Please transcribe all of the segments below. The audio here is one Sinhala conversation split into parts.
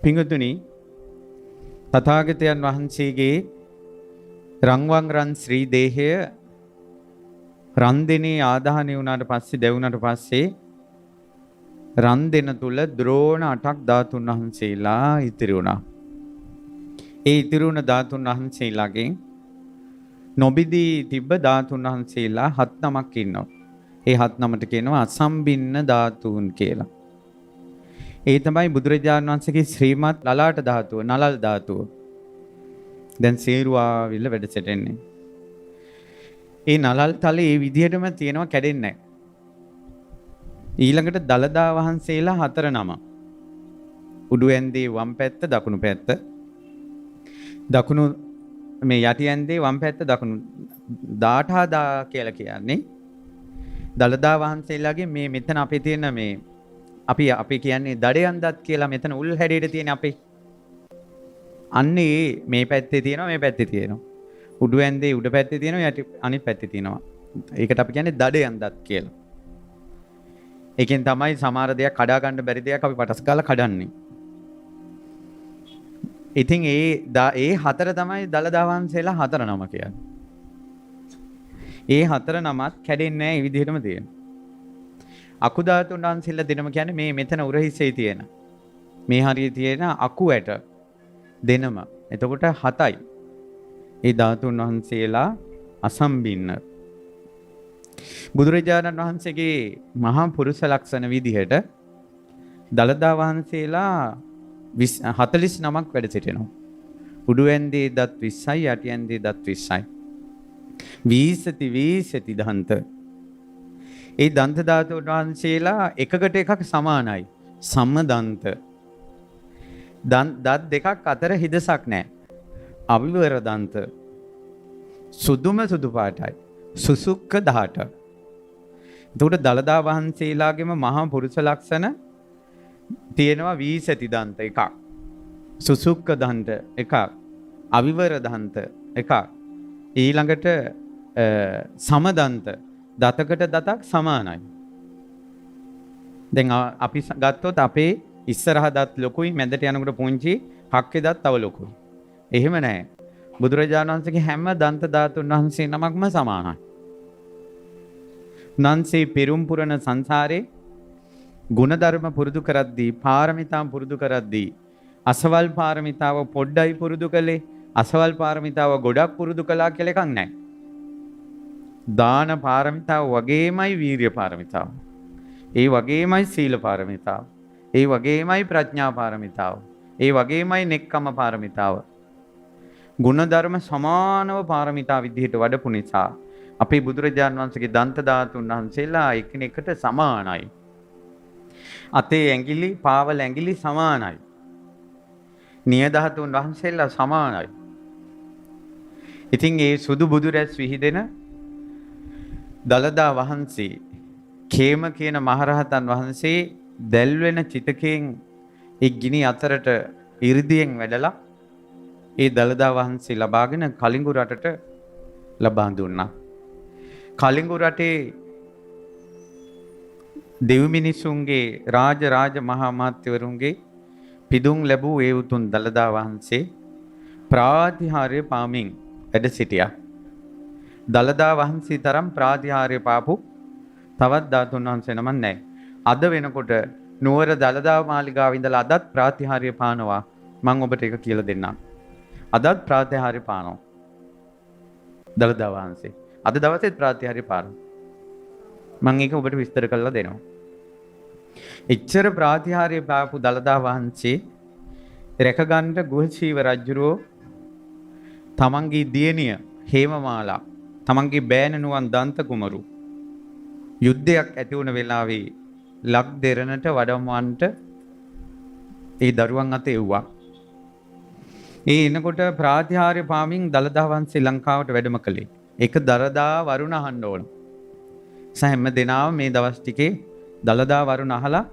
පිංගුතුනි තථාගතයන් වහන්සේගේ රන්වන් රන් ශ්‍රී දේහය රන් දෙනේ ආදාහනය වුණාට පස්සේ දැවුණාට පස්සේ රන් දෙන තුල ද්‍රෝණ 8ක් ධාතුන් වහන්සේලා ඉතිරි වුණා. ඒ ඉතිරි වුණ ධාතුන් වහන්සේලාගෙන් නොබිදී තිබ්බ ධාතුන් වහන්සේලා 7 නමක් ඉන්නවා. ඒ 7 නමට කියනවා අසම්බින්න ධාතුන් කියලා. ඒ තමයි බුදුරජාණන් වහන්සේගේ ශ්‍රීමත් ලලාට ධාතුව, නලල් ධාතුව. දැන් සේරුවාවිල්ල වැඩ සිටින්නේ. ඒ නලල් තලේ මේ විදිහටම තියෙනවා, කැඩෙන්නේ නැහැ. ඊළඟට දලදා වහන්සේලා 4 නම. උඩු ඇන්දේ වම් පැත්ත, දකුණු පැත්ත. දකුණු මේ යටි ඇන්දේ වම් පැත්ත, දකුණු දාඨාදා කියලා කියන්නේ දලදා වහන්සේලාගේ මේ මෙතන අපේ තියෙන මේ අපි කියන්නේ දඩයන්දත් කියලා මෙතන උල් හැඩයට තියෙන අපේ. අන්නේ මේ පැත්තේ තියෙනවා, මේ පැත්තේ තියෙනවා. උඩු ඇන්දේ උඩ පැත්තේ තියෙනවා, යටි අනිත් පැත්තේ තියෙනවා. ඒකට අපි කියන්නේ දඩයන්දත් කියලා. ඒකෙන් තමයි සමහර දෙයක් කඩා ගන්න බැරි දෙයක් අපි පටස් ගාලා කඩන්නේ. ඉතින් ඒ 4 තමයි දලදා වහන්සේලා 4 නම කියන්නේ. ඒ 4 නමත් කැඩෙන්නේ නැහැ, මේ විදිහටම තියෙනවා. අකුධාතුන් වහන්සේලා දෙනම කියන්නේ මේ මෙතන උරහිසේ තියෙන. මේ හරියේ තියෙන අකු ඇට දෙනම. එතකොට 7යි. ඒ ධාතුන් වහන්සේලා අසම්බින්න. බුදුරජාණන් වහන්සේගේ මහා පුරුෂ ලක්ෂණ විදිහට දලදා වහන්සේලා 49ක් වැඩ සිටිනවා. උඩු ඇන්දේ දත් 20යි, යටි ඇන්දේ දත් 20යි. වීසති දන්ත. ඒ දන්ත ධාතුන් වහන්සේලා එකකට එකක් සමානයි. සමදන්ත. දත් දෙකක් අතර හිදසක් නැහැ. අවිවර දන්ත. සුදුම සුදු පාටයි. සුසුක්ක 18. එතකොට දලදා වහන්සේලාගේම මහා පුරුෂ ලක්ෂණ තියෙනවා වීසති දන්ත එකක්. සුසුක්ක දන්ත එකක්. අවිවර දන්ත එකක්. ඊළඟට සමදන්ත දතකට දතක් සමානයි. දැන් අපි ගත්තොත් අපේ ඉස්සරහ දත් ලොකුයි, මැදට යනකොට පුංචි, හක්කේ දත් තව ලොකුයි. එහෙම නැහැ. බුදුරජාණන් වහන්සේගේ හැම දන්ත ධාතුන් වහන්සේ නමක්ම සමානයි. උන්වහන්සේ පෙරම් පුරන සංසාරේ ගුණධර්ම පුරුදු කරද්දී, පාරමිතා පුරුදු කරද්දී අසවල් පාරමිතාව පොඩ්ඩයි පුරුදු කළේ, අසවල් පාරමිතාව ගොඩක් පුරුදු කළා කියලා එකක් නැහැ. දාන පාරමිතාව වගේමයි වීර්ය පාරමිතාව. ඒ වගේමයි සීල පාරමිතාව. ඒ වගේමයි ප්‍රඥා පාරමිතාව. ඒ වගේමයි නෙක්ඛම්ම පාරමිතාව. ගුණධර්ම සමානව පාරමිතා විදිහට වඩපු නිසා අපේ බුදුරජාණන් වහන්සේගේ දන්ත ධාතුන් වහන්සේලා එකිනෙකට සමානයි. අතේ ඇඟිලි, පාවල ඇඟිලි සමානයි. නිය ධාතුන් වහන්සේලා සමානයි. ඉතින් ඒ සුදු බුදු රැස් විහිදෙන දලදා වහන්සේ, කේම කියන මහරහතන් වහන්සේ දැල්වෙන චිතකයෙන් ඒ ගිනි අතරට 이르දියෙන් වැඩලා ඒ දලදා වහන්සේ ලබාගෙන කලිඟු රටට ලබා දුන්නා. කලිඟු රටේ දෙව් මිනිසුන්ගේ රාජ මහා මාත්‍යවරුන්ගේ පිදුම් ලැබූ ඒ උතුම් දලදා වහන්සේ ප්‍රාතිහාර්ය පාමින් වැඩ සිටියා. දලදා වහන්සේ තරම් ප්‍රාතිහාර්ය පාපු තවත් ධාතුන් වහන්සේ නමක් නැහැ. අද වෙනකොට නුවර දලදා මාලිගාව ඉඳලා අදත් ප්‍රාතිහාර්ය පානවා. මම ඔබට ඒක කියලා දෙන්නම්. අදත් ප්‍රාතිහාර්ය පානවා. දලදා වහන්සේ. අද දවසේත් ප්‍රාතිහාර්ය පානවා. මම ඒක ඔබට විස්තර කරලා දෙනවා. එච්චර ප්‍රාතිහාර්ය පාපු දලදා වහන්සේ රැකගන්න ගුහසීව රජුරෝ තමන්ගේ දියණිය හේමමාලා, තමන්ගේ බෑණනුවන් දන්ත කුමරු යුද්ධයක් ඇති වුණ වෙලාවේ ලක් දෙරණට වඩම්වන්නට ඒ දරුවන් අත එව්වා. ඒ එනකොට ප්‍රාතිහාර්ය පාමින් දලදා වහන්සේ ලංකාවට වැඩම කළේ. ඒක දරදා වරුණ අහන්න ඕන. හැම දෙනාම මේ දවස් ටිකේ දලදා වරුණ අහලා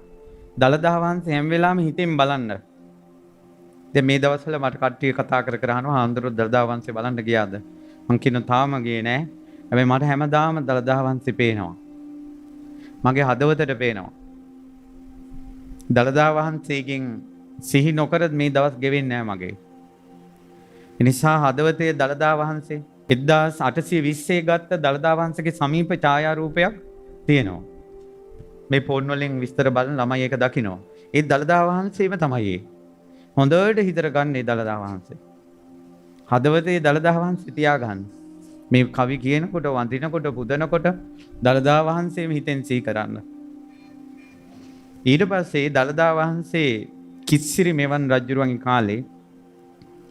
දලදා වහන්සේ හැම වෙලාවෙම හිතෙන් බලන්න. දැන් මේ දවස්වල මට කට්ටිය කතා කර අහනවා ආන්දර දලදා වහන්සේ බලන්න ගියාද? මං කියන තාම ගියේ නෑ. හැබැයි මට හැමදාම දලදා වහන්සේ පේනවා. මගේ හදවතට පේනවා. දලදා වහන්සේගෙන් සිහි නොකරත් මේ දවස් ගෙවෙන්නේ නැහැ මගේ. ඒ නිසා හදවතේ දළදා වහන්සේ 1820 ගත්ත දළදා වහන්සේගේ සමීප ඡායාරූපයක් තියෙනවා. මේ ෆෝන් වලින් විස්තර බලන ළමයි ඒක දකිනවා. ඒ දළදා වහන්සේම තමයි ඒ. හොඳට හිතර ගන්න ඒ දළදා වහන්සේ. හදවතේ දළදා වහන්සේ තියාගන්න. මේ කවි කියනකොට වඳිනකොට පුදනකොට දළදා වහන්සේම හිතෙන් සිහි කරන්න. ඊට පස්සේ දළදා වහන්සේ කිස්සිරි මෙවන් රජුරුවන්ගේ කාලේ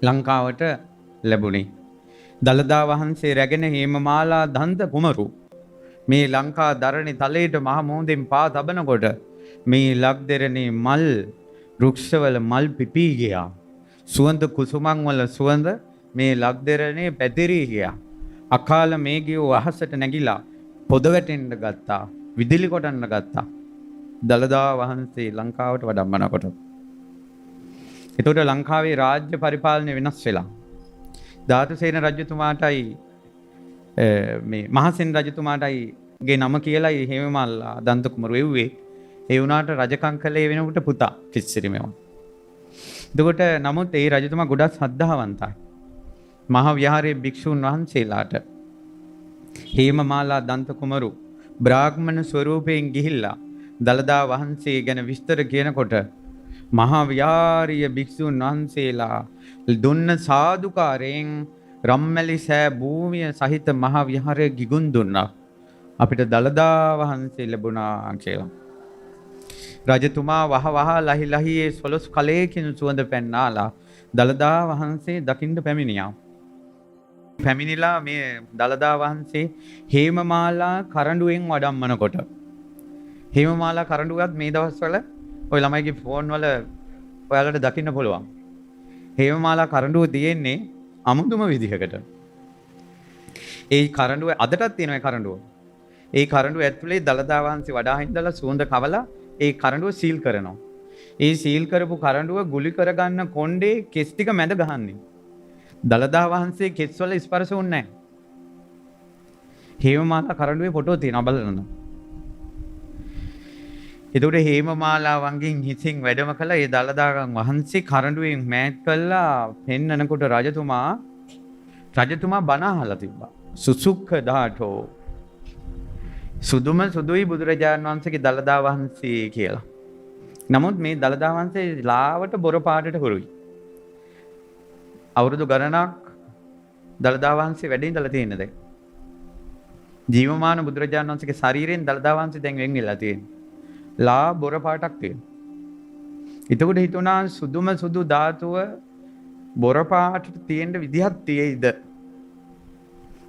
ලංකාවට ලැබුණේ. දළදා වහන්සේ රැගෙන හේමමාලා දන්ත කුමරු මේ ලංකා දරණි තලයට මහ මුහුදෙන් පා තබනකොට මේ ලක්දෙරණේ මල් වෘක්ෂවල මල් පිපී ගියා. සුවඳ කුසුමන් වල සුවඳ මේ ලක්දෙරණේ පැතිරී ගියා. අකාල මේගිය අහසට නැගිලා පොද වැටෙන්න ගත්තා. විදුලි කොටන්න ගත්තා. දළදා වහන්සේ ලංකාවට වඩම්මනකොට. එතකොට ලංකාවේ රාජ්‍ය පරිපාලනය වෙනස් වෙලා. ධාතුසේන රජතුමාටයි මේ මහසෙන් රජතුමාටයි ගේ නම කියලායි හේමමාලා දන්ත කුමරු එව්වේ. ඒ වුණාට රජකම් කළේ වෙනකොට පුතා කිස්සිරි මෙවන්. එතකොට නමුත් ඒ රජතුමා ගොඩක් ශ්‍රද්ධාවන්තයි. මහා විහාරයේ භික්ෂුන් වහන්සේලාට හේමමාලා දන්ත කුමරු බ්‍රාහ්මණ ස්වරූපයෙන් ගිහිල්ලා දළදා වහන්සේ ගැන විස්තර කියනකොට මහා විහාරීය භික්ෂුන් වහන්සේලා දුන්න සාදුකාරයෙන් රම්මැලි සෑ භූමිය සහිත මහා විහාරය ගිගුම් දුන්නා. අපිට දළදා වහන්සේ ලැබුණා කියලා. රජතුමා වහ වහ ලහි ලහියේ සොළොස් කලයකින් සුවඳ පැන්නාලා දළදා වහන්සේ දකින්න පැමිණියා. පැමිණිලා මේ දළදා වහන්සේ හේමමාලා කරඬුවෙන් වඩම්මනකොට හේමමාලා කරඬුවත් මේ දවස්වල ඔය ළමයිගේ ෆෝන් වල ඔයාලට දකින්න පුළුවන්. හේමමාලා කරඬුව තියෙන්නේ අමුතුම විදිහකට. ඒ කරඬුව අදටත් තියෙන ඒ කරඬුව. ඒ කරඬුව ඇතුලේ දළදා වහන්සේ වඩා හිඳලා සුවඳ කවලා ඒ කරඬුව සීල් කරනවා. ඒ සීල් කරපු කරඬුව ගුලි කරගන්න කොණ්ඩේ කෙස් ටික මැද ගහන්නේ. දළදා වහන්සේ කෙස් වල ස්පර්ශ වුණේ නැහැ. හේමමාලා කරඬුවේ ෆොටෝ තියෙනවා බලන්න. එතකොට හේමමාලාවන්ගෙන් හිතින් වැඩම කළා ඒ දළදා වහන්සේ කරඬුවෙන් මෑත් කළා පෙන්නනකොට රජතුමා බණ අහලා තිබ්බා. සුසුක්ඛ ධාතෝ සුදුම සුදුයි බුදුරජාණන් වහන්සේගේ දළදා වහන්සේ කියලා. නමුත් මේ දළදා වහන්සේ ලාවට බොර පාටට හුරුයි. අවුරුදු ගණනක් දළදා වහන්සේ වැඩ ඉඳලා තියෙන දැන්. ජීවමාන බුදුරජාණන් වහන්සේගේ ශරීරයෙන් දළදා වහන්සේ දැන් වෙන් වෙලා තියෙනවා. ලා බොර පාටක් තියෙනවා. එතකොට හිතුණා සුදුම සුදු ධාතුව බොර පාටට තියෙන විදිහක් තියෙයිද?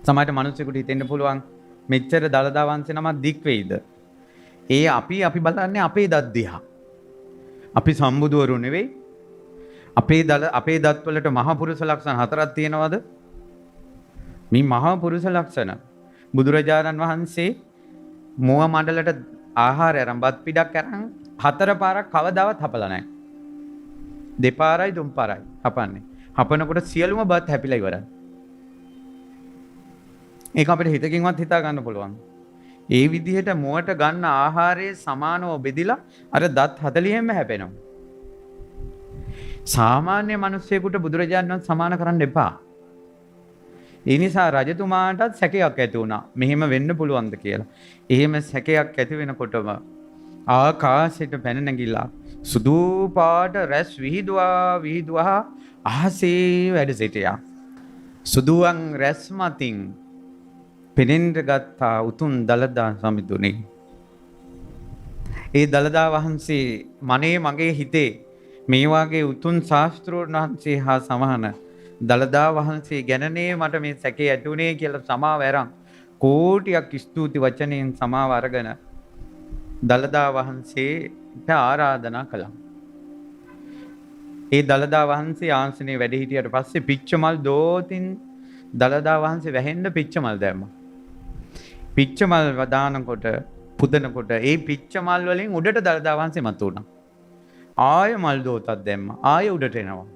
සමහරට මිනිස්සුන්ට හිතෙන්න පුළුවන් මෙච්චර දළදා වහන්සේ නමක් දික් වෙයිද? ඒ අපි බලන්නේ අපේ දත් දිහා. අපි සම්බුදුවරු නෙවෙයි. අපේ දත් වලට මහා පුරුෂ ලක්ෂණ 4ක් තියෙනවද? මේ මහා පුරුෂ ලක්ෂණ බුදුරජාණන් වහන්සේ මුව මණ්ඩලට ආහාරය අරන් බත් පිටක් අරන් 4 පාරක් කවදාවත් හපලා නැහැ. දෙපාරයි තුන් පාරයි හපන්නේ. හපනකොට සියලුම බත් හැපිලා ඉවරයි. ඒක අපිට හිතකින්වත් හිතා ගන්න පුළුවන්. ඒ විදිහට මුවට ගන්න ආහාරයේ සමානව බෙදිලා අර දත් 40ෙම හැපෙනවා. සාමාන්‍ය මිනිස්සෙකුට බුදුරජාණන් වහන්සේ සමාන කරන්න එපා. ඒ නිසා රජතුමාටත් සැකයක් ඇති වුණා. මෙහෙම වෙන්න පුළුවන්ද කියලා. එහෙම සැකයක් ඇති වෙනකොටම ආකාශයට පැන නැගිලා සුදු පාට රැස් විහිදුවා අහසේ වැඩ සිටියා. සුදුවන් රැස් මතින් පෙනෙන්න ගත්තා උතුම් දළදා සමිඳුනේ. ඒ දළදා වහන්සේ මගේ හිතේ මේ වාගේ උතුම් ශාස්ත්‍රෝන් වහන්සේ හා සමාන දළදා වහන්සේ ගැනනේ මට මේ සැකේ ඇතුනේ කියලා සමාව අරන් කෝටියක් ස්තුති වචනෙන් සමාව අරගෙන දළදා වහන්සේට ආරාධනා කළා. ඒ දළදා වහන්සේ ආසනේ වැඩ හිටියට පස්සේ පිච්චමල් දෝතින් දළදා වහන්සේ වැහෙන්න පිච්චමල් දැම්මා. පිච්චමල් වදානකොට පුදනකොට ඒ පිච්චමල් වලින් උඩට දළදා වහන්සේ මතුණා. ආය මල් දෝතක් දැම්මා. ආය උඩට එනවා.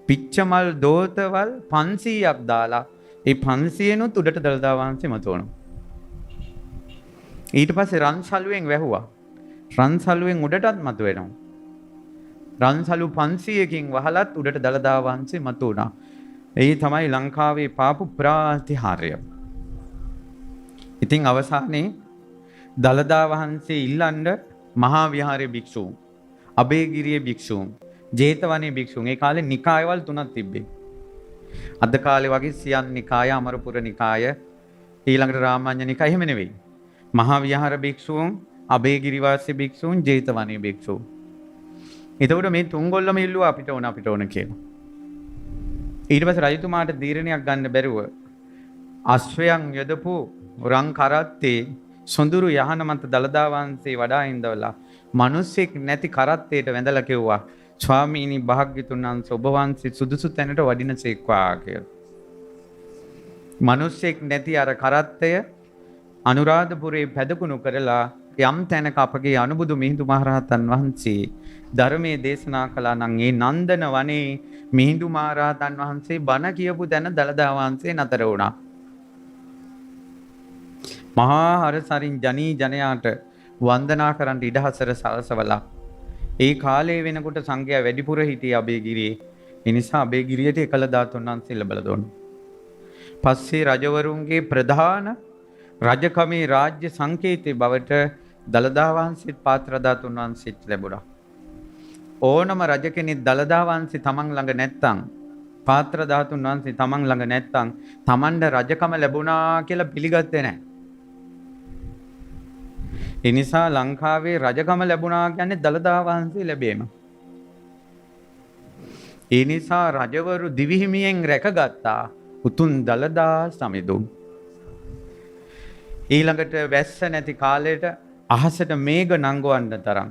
පිච්චමල් දෝතවල් 500ක් දාලා ඒ 500නුත් උඩට දළදා වහන්සේ මතුවනවා. ඊට පස්සේ රන් සලුවෙන් වැහුවා. රන් සලුවෙන් උඩටත් මතුවෙනවා. රන්සලු 500කින් වහලත් උඩට දළදා වහන්සේ මතු වුණා. ඒ තමයි ලංකාවේ පාපු ප්‍රාතිහාර්ය. ඉතින් අවසානයේ දළදා වහන්සේ ඉල්ලන්න මහා විහාරයේ භික්ෂූන්, අබේගිරියේ භික්ෂූන්, ජේතවනයේ භික්ෂූන්, ඒ කාලේ නිකායවල් 3ක් තිබ්බේ. අද කාලේ වගේ සියන් නිකාය, අමරපුර නිකාය, ඊළඟට රාමඤ්ඤ නිකාය එහෙම නෙවෙයි. මහා විහාර භික්ෂූන්, අබේගිරි වාසී භික්ෂූන්, ජේතවනයේ භික්ෂූන්. එතකොට මේ තුන්ගොල්ලම ඉල්ලුවා අපිට ඕන කියලා. ඊට පස්සේ රජතුමාට තීරණයක් ගන්න බැරුව අශ්වයන් යදපු රන් කරත්තේ සොඳුරු යහන මත දළදා වහන්සේ වඩා ඉඳවලා මිනිස්සෙක් නැති කරත්තේට වැඳලා කිව්වා, ස්වාමීනි භාග්‍යතුන් වහන්සේ ඔබ වහන්සේ සුදුසු තැනට වඩිනසේක්වා කියලා. මිනිස්සෙක් නැති අර කරත්තය අනුරාධපුරේ පැදකුණු කරලා යම් තැනක අපගේ අනුබුදු මිහිඳු මහරහතන් වහන්සේ ධර්මයේ දේශනා කළා නම් ඒ නන්දන වනේ මිහිඳු මහරහතන් වහන්සේ බණ කියපු තැන දළදා වහන්සේ නතර වුණා. මහා හරසරින් ජනී ජනයාට වන්දනා කරන්න ඉඩහසර සලසවලා ඒ කාලේ වෙනකොට සංඝයා වැඩිපුර හිටියේ අබේගිරියේ. ඒ නිසා අබේගිරියට එකල ධාතුන් වහන්සේ ලැබලා දුන්නා. පස්සේ රජවරුන්ගේ ප්‍රධාන රජකමේ රාජ්‍ය සංකේතයේ බවට දළදා වහන්සේත් පාත්‍ර ධාතුන් වහන්සේත් ලැබුණා. ඕනම රජ කෙනෙක් දළදා වහන්සේ තමන් ළඟ නැත්තම්, පාත්‍ර ධාතුන් වහන්සේ තමන් ළඟ නැත්තම් තමන්ට රජකම ලැබුණා කියලා පිළිගත්තේ නැහැ. ඒ නිසා ලංකාවේ රජකම ලැබුණා කියන්නේ දළදා වහන්සේ ලැබීම. ඒ නිසා රජවරු දිවිහිමියෙන් රැකගත්තා උතුම් දළදා සමිඳුන්. ඊළඟට වැස්ස නැති කාලයට අහසට මේඝ නංගවන්න තරම්,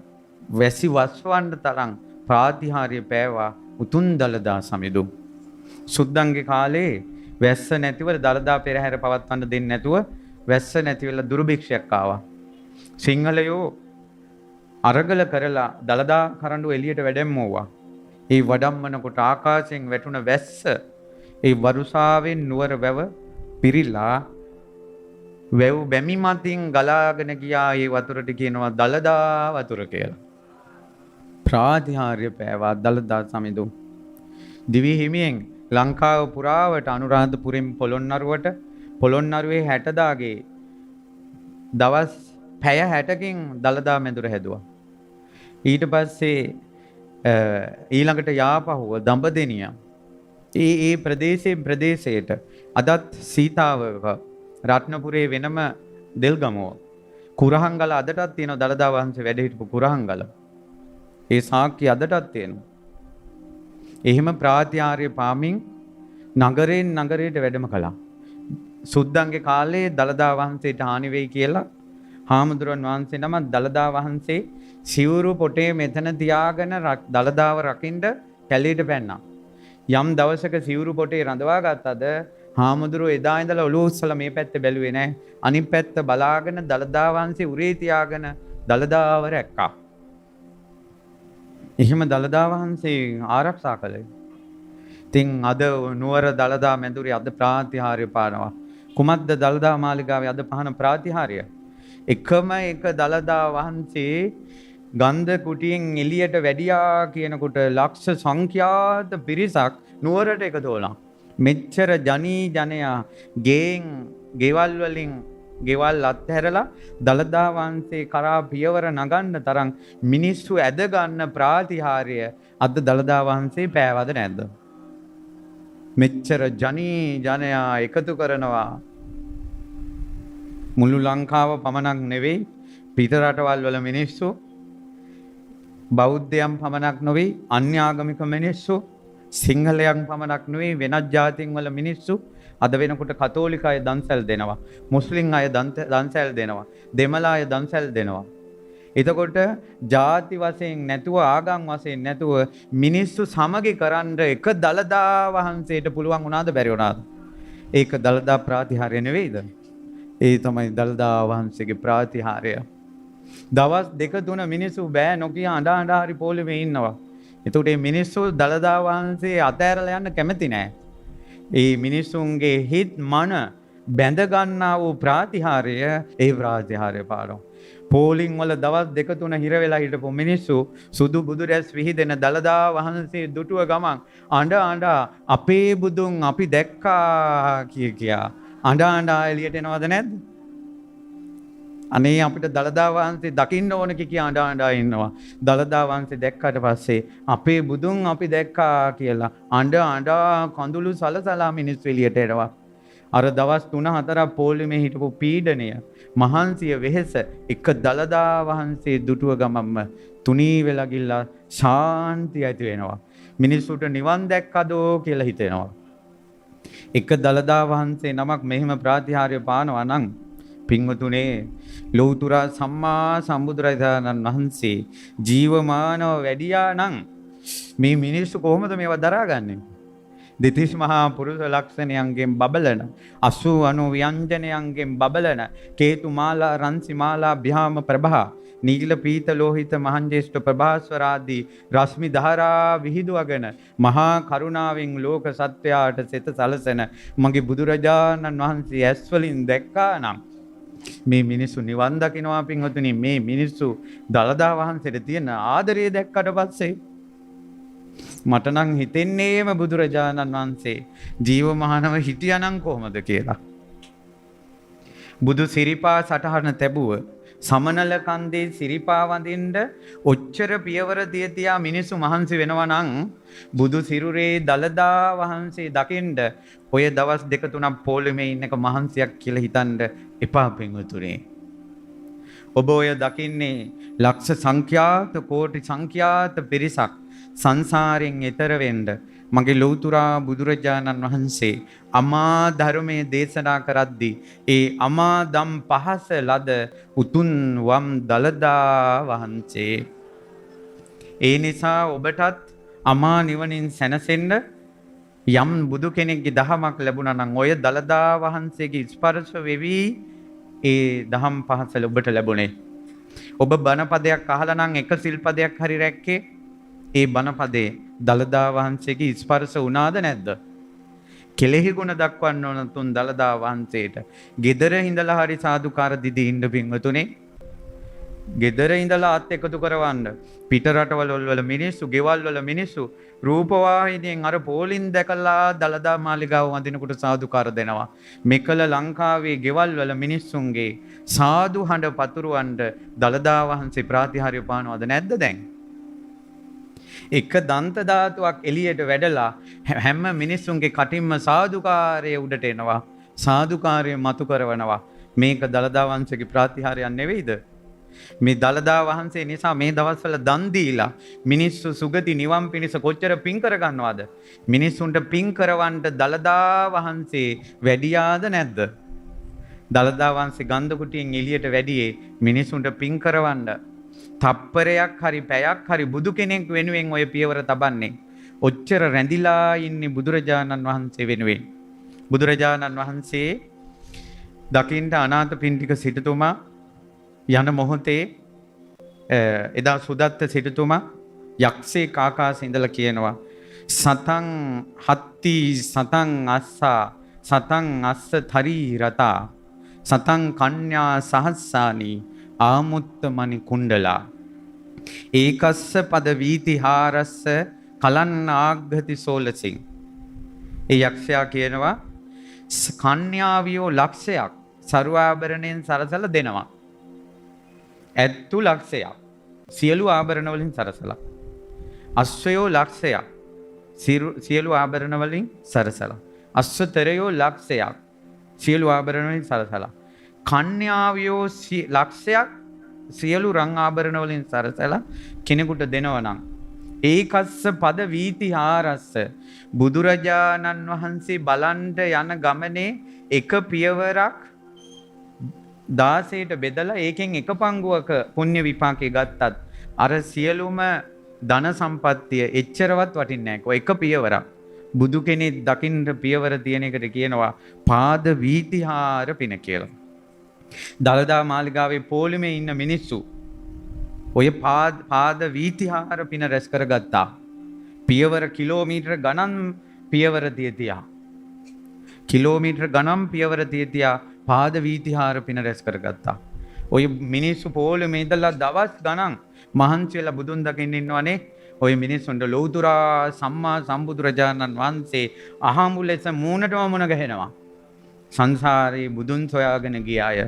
වැසි වස්වන්න තරම් ප්‍රාතිහාර්ය පෑවා උතුම් දළදා සමිඳුන්. සුද්දන්ගේ කාලේ වැස්ස නැතිව දළදා පෙරහැර පවත්වන්න දෙන්නේ නැතුව වැස්ස නැති වෙලා දුර්භික්ෂයක් ආවා. සිංහලයෝ අරගල කරලා දළදා කරඬු එළියට වැඩැම්මෝවා. ඒ වඩම්මනකොට ආකාශයෙන් වැටුණ වැස්ස ඒ වරුසාවෙන් නුවර වැව පිරීලා වැව් බැමි මතින් ගලාගෙන ගියා. ඒ වතුරට කියනවා දළදා වතුර කියලා. ප්‍රාතිහාර්ය පෑවා දළදා සමිඳුන්. දිවි හිමියෙන් ලංකාව පුරාවට අනුරාධපුරෙන් පොළොන්නරුවට, පොළොන්නරුවේ 60 දාගේ දවස් පැය 60කින් දළදා මැදුර හැදුවා. ඊට පස්සේ ඊළඟට යාපහුව දඹදෙනිය ඒ ප්‍රදේශයට අදත් සීතාවක රත්නපුරේ වෙනම දෙල්ගමුව කුරහංගල අදටත් තියෙනවා. දළදා වහන්සේ වැඩ හිටපු කුරහංගල ඒ සාක්කි අදටත් තියෙනවා. එහෙම ප්‍රාතිහාර්ය පාමින් නගරෙන් නගරයට වැඩම කළා. සුද්දන්ගේ කාලේ දළදා වහන්සේට හානි වෙයි කියලා හාමුදුරන් වහන්සේ නම දළදා වහන්සේ සිවුරු පොටේ මෙතන තියාගෙන දළදාව රකින්න කැලේට පැන්නා. යම් දවසක සිවුරු පොටේ රඳවා ගත්තද හාමුදුරුවෝ එදා ඉඳලා ඔළුව උස්සලා මේ පැත්ත බැලුවේ නැහැ. අනිත් පැත්ත බලාගෙන දළදා වහන්සේ උරේ තියාගෙන දළදාව රැක්කා. එහෙම දළදා වහන්සේ ආරක්ෂා කළේ. ඉතින් අද නුවර දළදා මැදුරේ අද ප්‍රාතිහාර්ය පානවා. කුමද්ද දළදා මාලිගාවේ අද පහන ප්‍රාතිහාර්ය? එකම එක දළදා වහන්සේ ගන්ධ කුටියෙන් එළියට වැඩියා කියනකොට ලක්ෂ සංඛ්‍යාත පිරිසක් නුවරට එකතු වුණා. මෙච්චර ජනී ජනයා ගෙවල් වලින් ගෙවල් අත්හැරලා දළදා වහන්සේ කරා පියවර නගන්න තරම් මිනිස්සු ඇද ගන්න ප්‍රාතිහාර්ය අද දළදා වහන්සේ පෑවද නැද්ද? මෙච්චර ජනී ජනයා එකතු කරනවා. මුළු ලංකාව පමණක් නෙවෙයි, පිට රටවල් වල මිනිස්සු, බෞද්ධයන් පමණක් නෙවෙයි, අන්‍ය ආගමික මිනිස්සු, සිංහලයන් පමණක් නෙවෙයි, වෙනත් ජාතීන් වල මිනිස්සු අද වෙනකොට කතෝලික අය දන්සැල් දෙනවා, මුස්ලිම් අය දන්සැල් දෙනවා, දෙමළ අය දන්සැල් දෙනවා. එතකොට ಜಾති වශයෙන් නැතුව, ආගම් වශයෙන් නැතුව මිනිස්සු සමගි කරන්න එක දළදා වහන්සේට පුළුවන් වුණාද, බැරි වුණාද? ඒක දළදා ප්‍රාතිහාර්ය නෙවෙයිද? ඒ තමයි දළදා වහන්සේගේ ප්‍රාතිහාර්ය. දවස් 2-3 මිනිස්සු බෑ නොකිය අඬ හරි පොළවේ ඉන්නවා. එතකොට මේ මිනිස්සු දළදා වහන්සේ අතෑරලා යන්න කැමති නෑ. ඒ මිනිසුන්ගේ හිත් මන බැඳ ගන්නා වූ ප්‍රාතිහාර්ය ඒ ප්‍රාතිහාර්ය පාඩම්. පෝලිං වල දවස් දෙක තුන හිර වෙලා හිටපු මිනිස්සු සුදු බුදු රැස් විහිදෙන දළදා වහන්සේ දුටුව ගමන් අඬ අපේ බුදුන් අපි දැක්කා කියා අඬ එළියට එනවද නැද්ද? අනේ අපිට දළදා වහන්සේ දකින්න ඕන කියා අඬ ඉන්නවා. දළදා වහන්සේ දැක්කට පස්සේ අපේ බුදුන් අපි දැක්කා කියලා අඬ කඳුළු සලසලා මිනිස්සු එළියට එනවා. අර දවස් 3-4 පොලිමේ හිටපු පීඩනය මහන්සිය වෙහෙස එක දළදා වහන්සේ දුටුව ගමම්ම තුනී වෙලා ගිල්ලා ශාන්තිය ඇති වෙනවා. මිනිස්සුන්ට නිවන් දැක්කදෝ කියලා හිතෙනවා. එක දළදා වහන්සේ නමක් මෙහිම ප්‍රාතිහාර්ය පානවා නම් පින්වතුනේ ලෞතර සම්මා සම්බුදුරජාණන් වහන්සේ ජීවමානව වැඩියා නම් මේ මිනිස්සු කොහොමද මේවා දරාගන්නේ? දෙතිස් මහා පුරුෂ ලක්ෂණයන්ගෙන් බබලන 80 ව්‍යංජනයන්ගෙන් බබලන කේතු මාලා රන්සි මාලා භ්‍යාම ප්‍රභා නීල පීත ලෝහිත මහන්ජේෂ්ඨ ප්‍රභාස්වරාදී රශ්මි ධාරා විහිදුවගෙන මහා කරුණාවෙන් ලෝක සත්‍යයට සිත සලසන මගේ බුදුරජාණන් වහන්සේ ඇස් වලින් දැක්කා නම් මේ මිනිස්සු නිවන් දකින්නවා. පින්වතුනි, මේ මිනිස්සු දළදා වහන්සේට තියෙන ආදරය දැක්කට පස්සේ මට නම් හිතෙන්නේම බුදුරජාණන් වහන්සේ ජීවමානව හිටියානම් කොහොමද කියලා. බුදු සිරිපා සටහන තැබුව සමනල කන්දේ සිරිපා වඳින්න ඔච්චර පියවර තියතියා මිනිස්සු මහන්සි වෙනවා නම් බුදු සිරුරේ දළදා වහන්සේ දකින්න ඔය දවස් දෙක තුනක් පොළොමේ ඉන්නක මහන්සියක් කියලා හිතන්න එපා පින්වතුනේ. ඔබ ඔය දකින්නේ ලක්ෂ සංඛ්‍යාත කෝටි සංඛ්‍යාත පිරිසක් සංසාරයෙන් එතර වෙන්න මගේ ලෞතුරා බුදුරජාණන් වහන්සේ අමා ධර්මයේ දේශනා කරද්දී ඒ අමා දම් පහස ලද උතුම් වම් දළදා වහන්සේ. ඒ නිසා ඔබටත් අමා නිවනින් සැනසෙන්න යම් බුදු කෙනෙක්ගේ දහමක් ලැබුණා නම් ඔය දළදා වහන්සේගේ ස්පර්ශ වෙවි ඒ දහම් පහසල ඔබට ලැබුණේ. ඔබ බණපදයක් අහලා නම් එක සිල්පදයක් හරි රැක්කේ ඒ බණපදේ දළදා වහන්සේගේ ස්පර්ශ වුණාද නැද්ද? කෙලෙහි ගුණ දක්වන්න ඕන තුන් දළදා වහන්සේට gedara ඉඳලා හරි සාදුකාර දිදී ඉන්න පින්වතුනේ. gedara ඉඳලා අත් එකතු කරවන්න පිට රටවල වල මිනිස්සු, ගෙවල් වල මිනිස්සු රූපවාහිනියෙන් අර පොලින් දැකලා දළදා මාලිගාව වඳිනකොට සාදුකාර දෙනවා. මෙකල ලංකාවේ ගෙවල් වල මිනිස්සුන්ගේ සාදු හඬ පතුරවන්න දළදා වහන්සේ ප්‍රාතිහාර්ය පානවද නැද්ද දැන්? එක දන්ත ධාතුවක් එළියට වැඩලා හැම මිනිස්සුන්ගේ කටින්ම සාදුකාරය උඩට එනවා. සාදුකාරය මතු කරවනවා. මේක දළදා වංශයේ ප්‍රාතිහාර්යයක් නෙවෙයිද? මේ දළදා වහන්සේ නිසා මේ දවස්වල දන් දීලා මිනිස්සු සුගති නිවන් පිණිස කොච්චර පින් කර ගන්නවද? මිනිස්සුන්ට පින් කරවන්න දළදා වහන්සේ වැඩියාද නැද්ද? දළදා වහන්සේ ගන්ධ කුටියෙන් එළියට වැඩියේ මිනිස්සුන්ට පින් කරවන්න. තප්පරයක් හරි පැයක් හරි බුදු කෙනෙක් වෙනුවෙන් ඔය පියවර තබන්නේ. ඔච්චර රැඳිලා ඉන්නේ බුදුරජාණන් වහන්සේ වෙනුවෙන්. බුදුරජාණන් වහන්සේ දකින්න අනාථපිණ්ඩික සිටුතුමා යන මොහොතේ එදා සුදත්ත සිටුතුමා යක්ෂේ කාකාසේ ඉඳලා කියනවා සතං හත්ති සතං අස්සා සතං අස්ස තරී රතා සතං කන්‍යා සහස්සානි ආමුත්ත මණි කුණ්ඩලා ඒකස්ස පද වීතිහාරස්ස කලන්න ආග්ගති සෝලසින්. ඒ යක්ෂයා කියනවා කන්‍යාවියෝ ලක්ෂයක් සර්වාභරණයෙන් සරසලා දෙනවා. ඇත්තු ලක්ෂයක් සියලු ආභරණ වලින් සරසලා. අශ්වයෝ ලක්ෂයක් සියලු ආභරණ වලින් සරසලා. අශ්වතරයෝ ලක්ෂයක් සියලු ආභරණ වලින් සරසලා. කන්‍යාවියෝ ලක්ෂයක් සියලු රං ආභරණ වලින් සරසලා කෙනෙකුට දෙනවා නම් ඒකස්ස පද වීතිහාරස්ස බුදුරජාණන් වහන්සේ බලන්ට යන ගමනේ එක පියවරක් 16ට බෙදලා ඒකෙන් එක පංගුවක පුණ්‍ය විපාකේ ගත්තත් අර සියලුම ධන සම්පත්තිය එච්චරවත් වටින්නේ නැහැ. එක පියවරක් බුදු කෙනෙක් දකින්න පියවර තියෙන එකට කියනවා පාද වීතිහාර පින කියලා. දළදා මාලිගාවේ පොලිමේ ඉන්න මිනිස්සු ඔය පාද වීතිහාර පින රැස් කරගත්තා. පියවර කිලෝමීටර ගණන් පියවර තියතියා. කිලෝමීටර ගණන් පියවර තියතියා පාද වීතිහාර පින රැස් කරගත්තා. ඔය මිනිස්සු පොළොමේ ඉඳලා දවස් ගණන් මහන්සි වෙලා බුදුන් දකින්න ඉන්නවනේ. ඔය මිනිස්සුන්ට ලෞතුරා සම්මා සම්බුදුරජාණන් වහන්සේ අහඹු ලෙස මූණටම මුණ ගැහෙනවා. සංසාරේ බුදුන් සොයාගෙන ගිය අය.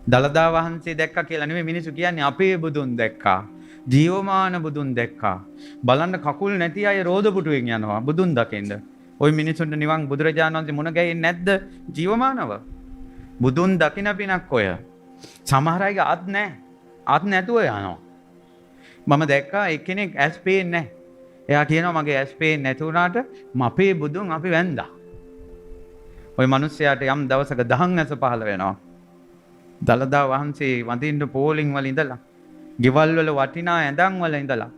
දලදා වහන්සේ දැක්කා කියලා නෙමෙයි මිනිස්සු කියන්නේ අපේ බුදුන් දැක්කා. ජීවමාන බුදුන් දැක්කා. බලන්න කකුල් නැති අය රෝදපුටුවෙන් යනවා බුදුන් දකින්න. ওই මිනිසුන්ට නිවන් බුදුරජාණන් වහන්සේ මුණ ගැහෙන්නේ නැද්ද ජීවමානව? බුදුන් දකින්න පිනක් ඔය. සමහර අයගේ අත් නැහැ. අත් නැතුව යනවා. මම දැක්කා එක්කෙනෙක් ඇස් පේන්නේ නැහැ. එයා කියනවා මගේ ඇස් පේන්නේ නැති වුණාට අපේ බුදුන් අපි වැන්දා. ওই මිනිස්සයාට යම් දවසක දහං ඇස පහළ වෙනවා. දලදා වහන්සේ වඳින්න පෝලිං වල ඉඳලා, ගෙවල් වල වටිනා ඇඳන් වල ඉඳලා,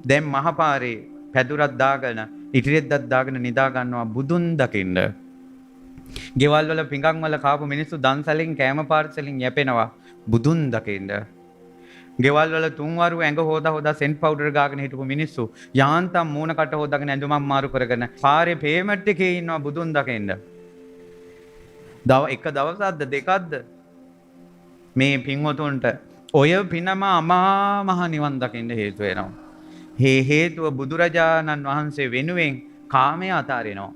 දැන් මහපාරේ පැදුරක් දාගෙන, ඉටිරෙද්දක් දාගෙන නිදා ගන්නවා බුදුන් දකින්න. ගෙවල් වල පිඟන් වල කාපු මිනිස්සු දන්සලෙන් කෑම පාර්සලෙන් යැපෙනවා බුදුන් දකින්න. ගෙවල් වල තුන්වරු ඇඟ හොදා සෙන්ට් පවුඩර් ගාගෙන හිටපු මිනිස්සු යාන්තම් මූණ කට හොදාගෙන ඇඳුමක් මාරු කරගෙන පාරේ පේමන්ට් එකේ ඉන්නවා බුදුන් දකින්න. එක දවසක්ද දෙකක්ද මේ පින්වතුන්ට ඔය පිනම අමා මහ නිවන් දකින්න හේතු වෙනවා. මේ හේතුව බුදුරජාණන් වහන්සේ වෙනුවෙන් කාමයේ අතාරිනවා.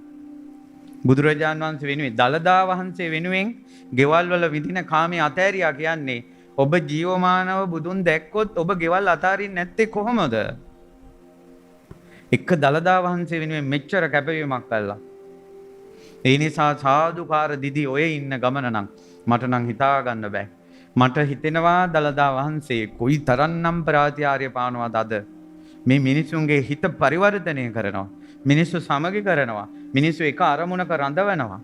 බුදුරජාණන් වහන්සේ වෙනුවෙන් දලදා වහන්සේ වෙනුවෙන් ගෙවල් වල විඳින කාමයේ අතෑරියා කියන්නේ ඔබ ජීවමානව බුදුන් දැක්කොත් ඔබ ගෙවල් අතාරින්නේ නැත්තේ කොහොමද? එක දලදා වහන්සේ වෙනුවෙන් මෙච්චර කැපවීමක් කළා. ඒ නිසා සාදුකාර දිදි ඔය ඉන්න ගමන නම් මට නම් හිතා ගන්න බෑ. මට හිතෙනවා දලදා වහන්සේ කොයි තරම්නම් ප්‍රාතිහාර්ය පානවද අද. මේ මිනිසුන්ගේ හිත පරිවර්තනය කරනවා. මිනිස්සු සමගි කරනවා. මිනිස්සු එක අරමුණක රඳවනවා.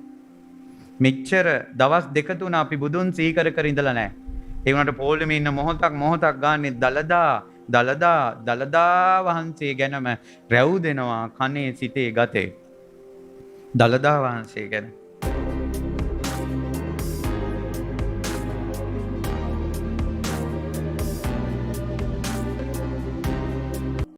මෙච්චර දවස් දෙක තුන අපි බුදුන් සීකර කර ඉඳලා නැහැ. ඒ වුණාට පොළොමේ ඉන්න මොහොතක් ගානේ දලදා වහන්සේ ගැනම රැව් දෙනවා කනේ සිතේ ගතේ. දලදා වහන්සේ ගැන